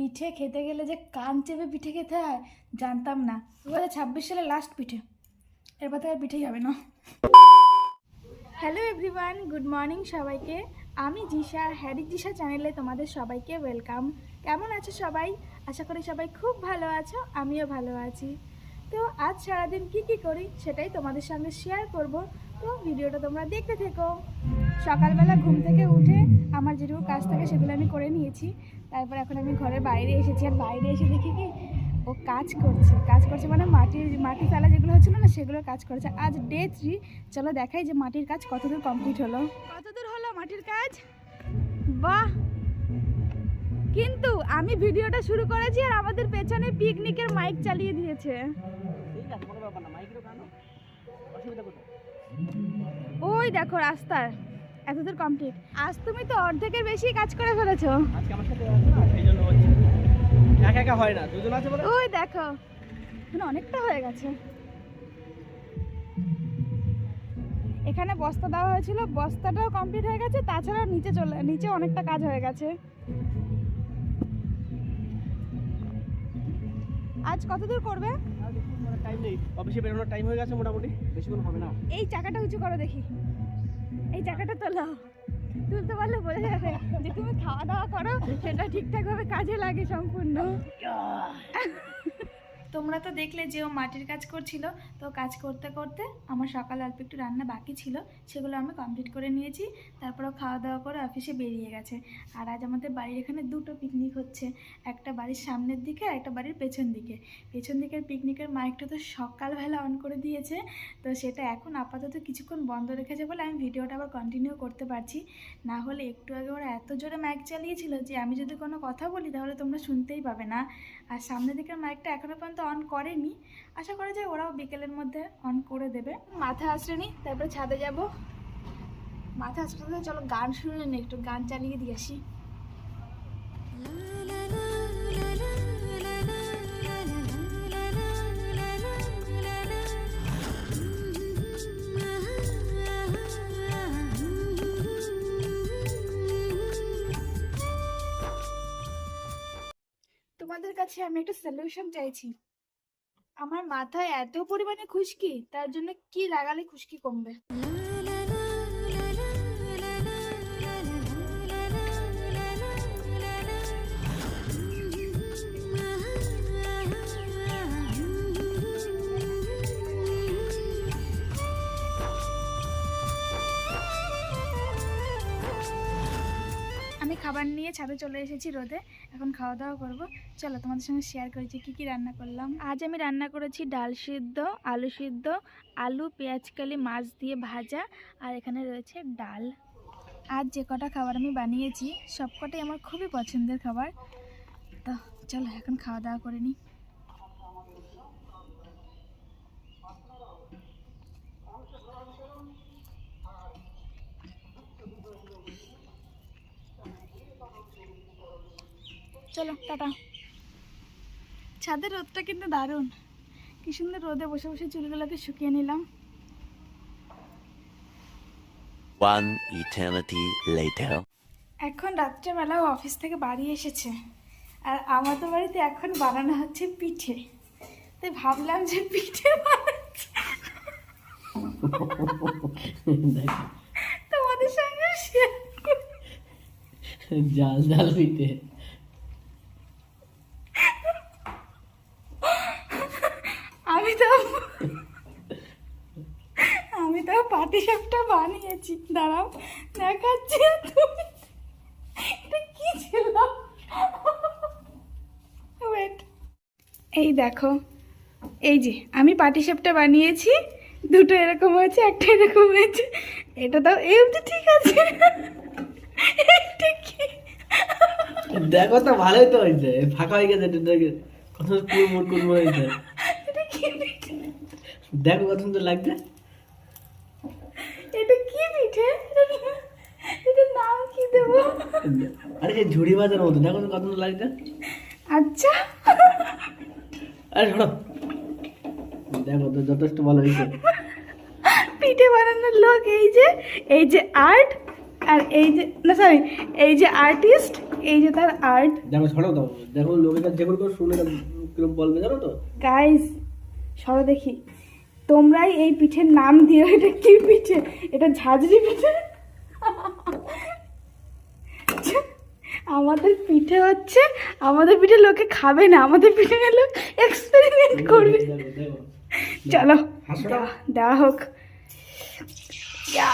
পিঠে খেতে গেলে যে কান চেপে পিঠে খেতে হয় জানতাম না। 2026 সালে লাস্ট পিঠে, এরপর থেকে পিঠেই হবে না। হ্যালো এভরিওয়ান, গুড মর্নিং সবাইকে। আমি জিশা, হ্যারি জিশা চ্যানেলে তোমাদের সবাইকে ওয়েলকাম। কেমন আছো সবাই? আশা করি সবাই খুব ভালো আছো, আমিও ভালো আছি। তো আজ সারাদিন কি করি সেটাই তোমাদের সঙ্গে শেয়ার করব, তো ভিডিওটা তোমরা দেখতে থেকো। সকালবেলা ঘুম থেকে উঠে আমার যেটুকু কাজ থাকে সেগুলো আমি করে নিয়েছি। তারপর এখন আমি ঘরের বাইরে এসেছি, আর বাইরে এসে দেখি কি ও কাজ করছে মানে মাটি ফেলা যেগুলো হচ্ছিলো না সেগুলোর কাজ করছে। আজ ডে 3। চলো দেখাই যে মাটির কাজ কতদূর কমপ্লিট হলো। কতদূর হলো মাটির কাজ? বাহ! কিন্তু আমি ভিডিওটা শুরু করেছি আর আমাদের পেছনে পিকনিকের মাইক চালিয়ে দিয়েছে। ওই দেখো রাস্তার এতদূর কমপ্লিট। আজ তুমি তো অর্ধেকের বেশি কাজ করে ফেলেছো। আজকে আমার সাথে আছে না, সেই জন্য হচ্ছে। একা একা হয় না, দুজন আছে বলে। ওই দেখো মানে অনেকটা হয়ে গেছে। এখানে বস্তা দেওয়া হয়েছিল, বস্তাটাও কমপ্লিট হয়ে গেছে। তাছাড়া নিচে অনেকটা কাজ হয়ে গেছে। আজ কতদূর করবে? টাইম নেই, অফিসে বেরোনোর টাইম হয়ে গেছে মোটামুটি, বেশিক্ষণ হবে না। এই চাকাটা উঁচু করো দেখি, এই চাকাটা তোলো। তুলতে পারলে বলে যাবে যে তুমি খাওয়া দাওয়া করো, সেটা ঠিকঠাক ভাবে কাজে লাগে সম্পূর্ণ। তোমরা তো দেখলে যে ও মাটির কাজ করছিল, তো কাজ করতে করতে আমার সকালে অল্প একটু রান্না বাকি ছিল, সেগুলো আমি কমপ্লিট করে নিয়েছি। তারপরও খাওয়া দাওয়া করে অফিসে বেরিয়ে গেছে। আর আজ আমাদের বাড়ির এখানে দুটো পিকনিক হচ্ছে, একটা বাড়ির সামনের দিকে আর একটা বাড়ির পেছন দিকের পিকনিকের মাইকটা তো সকালবেলা অন করে দিয়েছে, তো সেটা এখন আপাতত কিছুক্ষণ বন্ধ রেখেছে বলে আমি ভিডিওটা আবার কন্টিনিউ করতে পারছি। না হলে একটু আগে ওরা এত জোরে মাইক চালিয়েছিল যে আমি যদি কোনো কথা বলি তাহলে তোমরা শুনতেই পাবে না। আর সামনের দিকের মাইকটা এখনও পর্যন্ত অন করেনি, আশা করা যায় ওরাও বিকেলের মধ্যে অন করে দেবে। মাথা আঁচড়ে নিই, তারপরে ছাদে যাব। মাথা আঁচড়ে চলো গান শুনে নি, একটু গান চালিয়ে দিয়ে আসি। তোমাদের কাছে আমি একটা সলিউশন চাইছি। আমার মাথায় এত পরিমাণে খুশকি, তার জন্য কি লাগালে খুশকি কমবে? আমি খাবার নিয়ে ছাদে চলে এসেছি রোদে, এখন খাওয়া দাওয়া করবো। চলো তোমাদের সঙ্গে শেয়ার করেছি কি রান্না করলাম। আজ আমি রান্না করেছি ডাল সিদ্ধ, আলু সিদ্ধ, আলু পেঁয়াজকালি মাছ দিয়ে ভাজা, আর এখানে রয়েছে ডাল। আজ যে কটা খাবার আমি বানিয়েছি সবকটাই আমার খুবই পছন্দের খাবার। তো চলো এখন খাওয়া দাওয়া করে নিই। চলো টাটা। ছাদের রোদটা কিন্তু দারুণ, কি সুন্দর রোদে বসে বসে চুলগুলোকে শুকিয়ে নিলাম। One eternity later. এখন রাত্রেবেলা অফিস থেকে বাড়ি এসেছে, আর আমাদের বাড়িতে এখন বানানো হচ্ছে পিঠে। তাই ভাবলাম যে পিঠে বানাচ্ছি তোমাদের সঙ্গে শেয়ার করি। জাল জাল পিঠে। আমি তো পাটিসাপটা বানিয়েছি, দাঁড়াও দেখাচ্ছি। তুমি এটা কি ছিল? ওয়েট, এই দেখো, এই যে আমি পাটিসাপটা বানিয়েছি। দুটো এরকম হয়েছে, একটা এরকম হয়েছে। এটা দাও, এই অবধি ঠিক আছে। এটা কি? দেখো তো ভালোই তো হয়েছে, ফাঁকা হয়ে গেছে। কত কুড়মুড় হয়েছে। এটা কি পিঠে? দেখো কত সুন্দর লাগছে। এটা কি পিঠে? এটার নাম কি দেবো? আরে সেই ঝুড়ি ভাজার মতো, দেখো তো কত সুন্দর লাগছে। আচ্ছা আরে শোনো, দেখো তো যথেষ্ট ভালো হয়েছে। পিঠে বানানোর লোক এই যে আর্ট, আর এই যে না সরি এই যে আর্টিস্ট, এই যে তার আর্ট। দেখো ছড়াও দাও, দেখো লোকেরা যেগুলো করে শুনে কিরকম বলবে জানো তো। গাইস সরো দেখি, তোমরাই এই পিঠের নাম দিও। এটা কি পিঠে? এটা ঝাঁঝরি পিঠে। আমাদের পিঠে হচ্ছে, আমাদের পিঠে লোকে খাবে না, আমাদের পিঠে লোক এক্সপেরিমেন্ট করবে। দেখো, দেখো। চলো হাসো। দেওয়া হোক। ইয়া।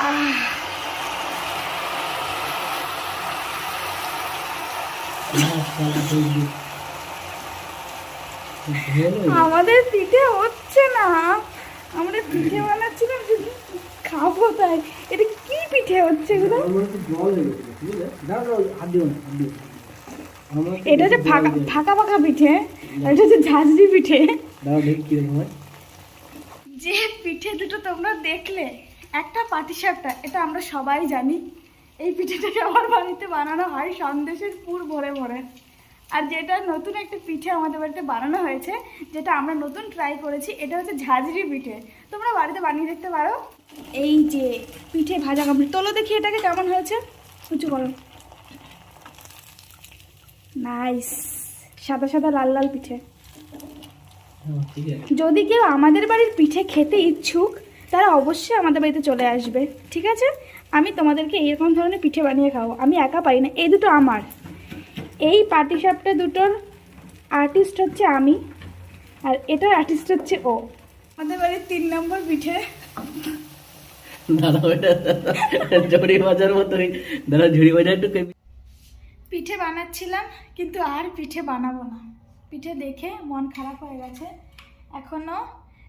আমাদের পিঠে হচ্ছে না, আমরা পিঠে বানাচ্ছিলাম শুধু খাবো তাই। এটা কি পিঠে হচ্ছে এগুলো? আমার একটু জল লেগে গেছে, বুঝলে? দাও, দাও, হাত দিও না, হাত দিও না। আমার একটু এটা হচ্ছে জল ফাঁকা লেগে- ফাঁকা ফাঁকা পিঠে, আর এটা হচ্ছে ঝাঁঝরি পিঠে। দাও দেখি কিরকম হয়। যে পিঠে দুটো তোমরা দেখলে, একটা পাটিসাপটা, এটা আমরা সবাই জানি। এই পিঠেটাকে আমার বাড়িতে বানানো হয় সন্দেশের পুর ভরে ভরে। আর যেটা নতুন একটা পিঠে আমাদের বাড়িতে বানানো হয়েছে, যেটা আমরা নতুন ট্রাই করেছি, এটা হচ্ছে ঝাঁঝরি পিঠে। তোমরা বাড়িতে বানিয়ে দেখতে পারো। এই যে পিঠে ভাজা কমপ্লিট, তোলো দেখি এটাকে কেমন হয়েছে, উঁচু করো। নাইস, সাদা সাদা লাল লাল পিঠে। হ্যাঁ, ঠিক আছে। যদি কেউ আমাদের বাড়ির পিঠে খেতে ইচ্ছুক, তারা অবশ্যই আমাদের বাড়িতে চলে আসবে, ঠিক আছে? আমি তোমাদেরকে এরকম ধরনের পিঠে বানিয়ে খাবো। আমি একা পারি না, এই দুটো আমার। এই পাটিসাপটা দুটোর আর্টিস্ট হচ্ছে আমি, আর এটার আর্টিস্ট হচ্ছে ও। আমাদের বাড়ির 3 নম্বর পিঠে। দাদা ওটা ঝুড়ি বাজার মতো, দাদা ঝুড়ি বাজার একটু পিঠে বানাচ্ছিলাম, কিন্তু আর পিঠে বানাবো না। পিঠে দেখে মন খারাপ হয়ে গেছে। এখনও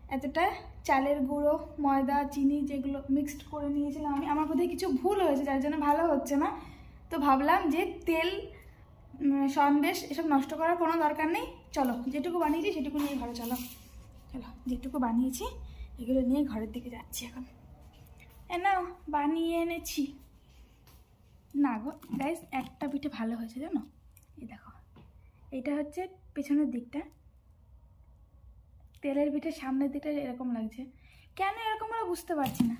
এতটা চালের গুঁড়ো, ময়দা, চিনি যেগুলো মিক্সড করে নিয়েছিলাম আমি, আমার বোধহয় কিছু ভুল হয়েছে যার জন্য ভালো হচ্ছে না। তো ভাবলাম যে তেল, সন্দেশ এসব নষ্ট করার কোনো দরকার নেই। চলো যেটুকু বানিয়েছি সেটুকু নিয়ে ঘরে চলো। চলো যেটুকু বানিয়েছি এগুলো নিয়ে ঘরের দিকে যাচ্ছি এখন। নাও বানিয়ে এনেছি। না গো গাইস, একটা পিঠে ভালো হয়েছে জানো, এই দেখো, এটা হচ্ছে পেছনের দিকটা, তেলের পিঠে সামনের দিকটা এরকম লাগছে। কেন এরকম হলো বুঝতে পারছি না।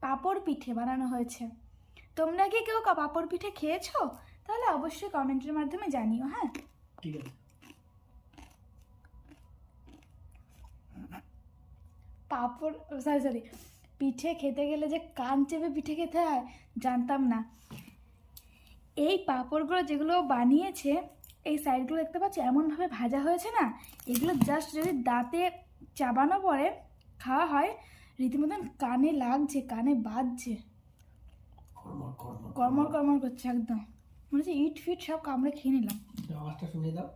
পাঁপড় পিঠে বানানো হয়েছে। তোমরা কি কেউ পাঁপড় পিঠে খেয়েছো? তাহলে অবশ্যই কমেন্টের মাধ্যমে জানিও। হ্যাঁ, ঠিক আছে। পাঁপড়, সরি, পিঠে খেতে গেলে যে কান চেপে পিঠে খেতে হয় জানতাম না। এই পাঁপড়গুলো যেগুলো বানিয়েছে, এই সাইডগুলো দেখতে পাচ্ছ এমনভাবে ভাজা হয়েছে না, এগুলো জাস্ট যদি দাঁতে চাবানো পরে খাওয়া হয়, রীতিমতন কানে লাগছে, কানে বাজছে, কর্মর কর্মর করছে একদম, মনে হচ্ছে ইট ফিট সব কামড়ে খেয়ে নিলাম। আওয়াজটা শুনে দাও।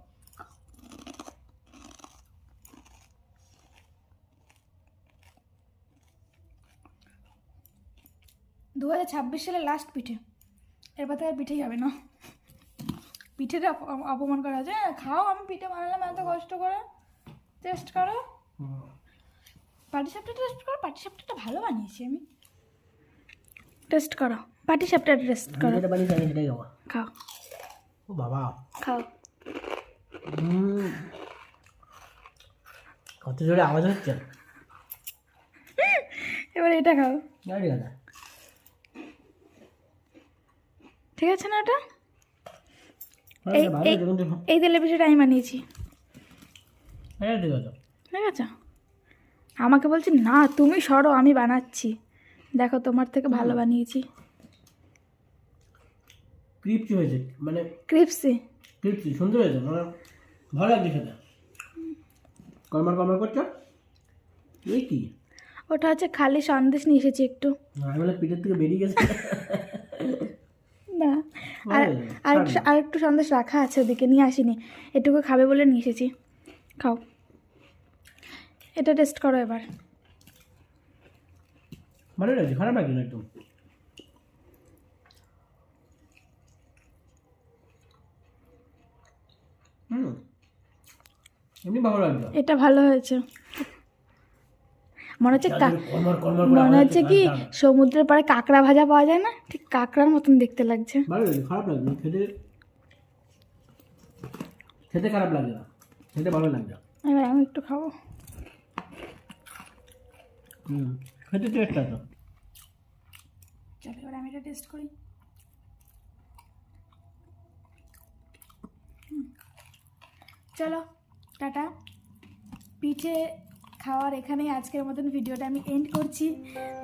দু 2026 সালে লাস্ট পিঠে, এরপর থেকে আর পিঠেই হবে না। পিঠেটা অপমান করা হয়েছে। খাও, আমি পিঠে বানালাম এত কষ্ট করে, টেস্ট করো। পাটিসাপটা টেস্ট করো, পাটিসাপটাটা ভালো বানিয়েছি আমি। টেস্ট করো, পাটিসাপটা টেস্ট করো, যেটা বানিয়েছি আমি সেটাই খাবো। খাও ও বাবা, খাও। কত জোরে আওয়াজ হচ্ছে। এবার এটা খাও, ঠিক আছে। ঠিক আছে না? এটা এই ভালো এই- দেখুন তো। এই তেলের পিঠেটা আমি বানিয়েছি, হ্যাঁ, ঠিক আছে। ঠিক আছে? আমাকে বলছি না তুমি সরো, আমি বানাচ্ছি। দেখো তোমার থেকে ভালো বানিয়েছি। ক্রিপচি হয়েছে, মানে ক্রিপসি। ক্রিপচি সুন্দর হয়েছে, মানে ভালো লাগছে খেতে। কর্মার কর্মার করছো, এই কি? ওটা হচ্ছে খালি সন্দেশ নিয়ে এসেছি একটু। আমি বলে পিঠের থেকে বেরিয়ে গেছে। না, আর আর একটু সন্দেশ রাখা আছে ওদিকে, নিয়ে আসিনি, এটুকু খাবে বলে নিয়ে এসেছি। খাও, এটা টেস্ট করো এবার। ভালো লাগছে, খারাপ লাগছে না একদম। এমনি ভালো লাগছে। এটা ভালো হয়েছে। মনে হচ্ছে কর্মার কর্মার মনে হচ্ছে কি সমুদ্রের পাড়ে কাঁকড়া ভাজা পাওয়া যায় না, ঠিক কাঁকড়ার মতন দেখতে লাগছে। ভালো লাগছে, খারাপ লাগছে না। খেতে খেতে খারাপ লাগছে না, খেতে ভালো লাগছে। এবার আমি একটু খাবো। খেতে টেস্ট আছে। চলো এবার আমি এটা টেস্ট করি। চলো টাটা। পিঠে খাওয়ার এখানেই আজকের মতন ভিডিওটা আমি এন্ড করছি।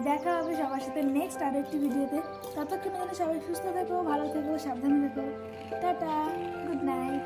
দেখা হবে সবার সাথে নেক্সট আরও একটি ভিডিওতে। ততক্ষণে যেন সবাই সুস্থ থেকো, ভালো থেকো, সাবধানে থেকো। Tata, good night.